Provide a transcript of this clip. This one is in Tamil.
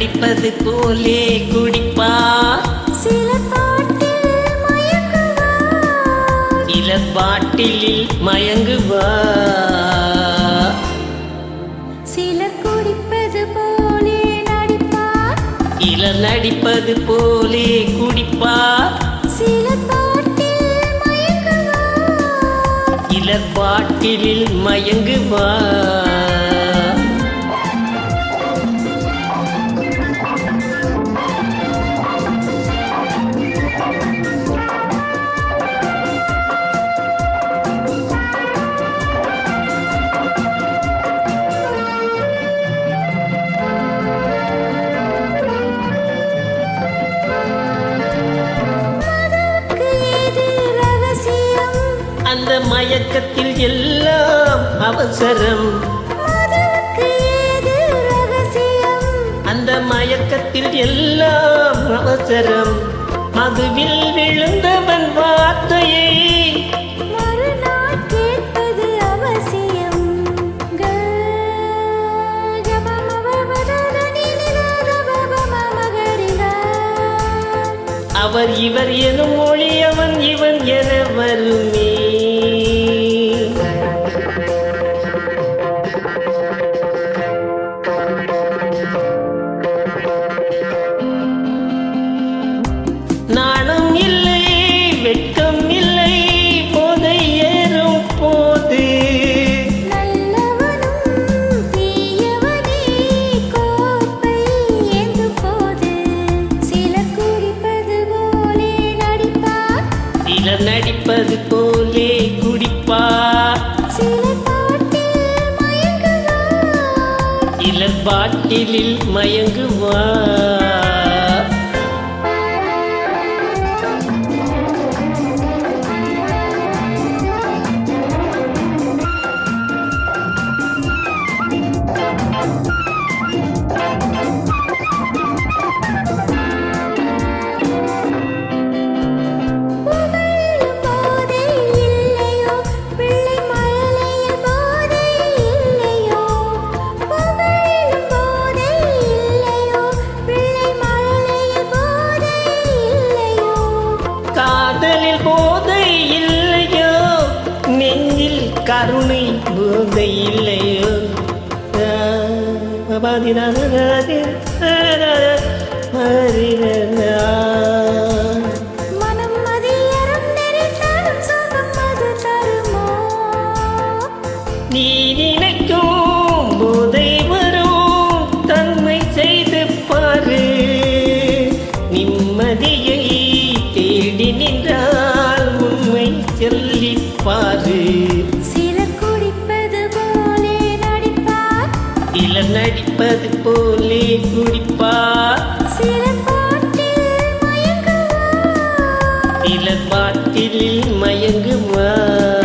நடிப்பது போலே குடிப்பா, சில பாட்டில் மயங்குவா, சில பாட்டிலில் மயங்குவா. சிலர் குடிப்பது போலே நடிப்பார், சிலர் நடிப்பது போலே குடிப்பா, சில பாட்டில் மயங்குவா, சிலர் பாட்டிலில் மயங்குவா. அந்த மயக்கத்தில் எல்லாம் அவசரம், அந்த மயக்கத்தில் எல்லாம் அவசரம். மதுவில் விழுந்தவன் வார்த்தையை மறுநாள் கேட்பது அவசியம். அவர் இவர் எனும் மொழி அவன் இவன் என வருமே. நாணம் இல்லை வெட்கம் இல்லை போதை ஏறும் போது, நல்லவனும் தீயவனே கோப்பை ஏந்தும் போது, சிலர் குடிப்பது போலே நடிப்பார், சிலர் நடிப்பது போலே குடிப்பார், சிலர் பாட்டில் மயங்குவார், சிலர் பாட்டிலில் மயங்குவார். போதை இல்லையோ பிள்ளை மழலையில் போதை இல்லையோ, புகழும் போதை இல்லையோ பிள்ளை மழலையில் போதை இல்லையோ, காதலில் போதை இல்லையோ நெஞ்சில் கருணை போதை இல்லையோ. மனம் மதியறம் நெறித்தாலும் சுகம் அது தருமோ, நீ நினைக்கும் போதை வரும் தன்மை செய்து பாரு, நிம்மதியை தேடி நின்றால் உண்மை சொல்லிப்பாரு. சிலர் குடிப்பது போலே நடிப்பார், சிலர் நடிப்பது போலே குடிப்பார், சிலர் பாட்டில் மயங்குவார், சிலர் பாட்டிலில் மயங்குவார்.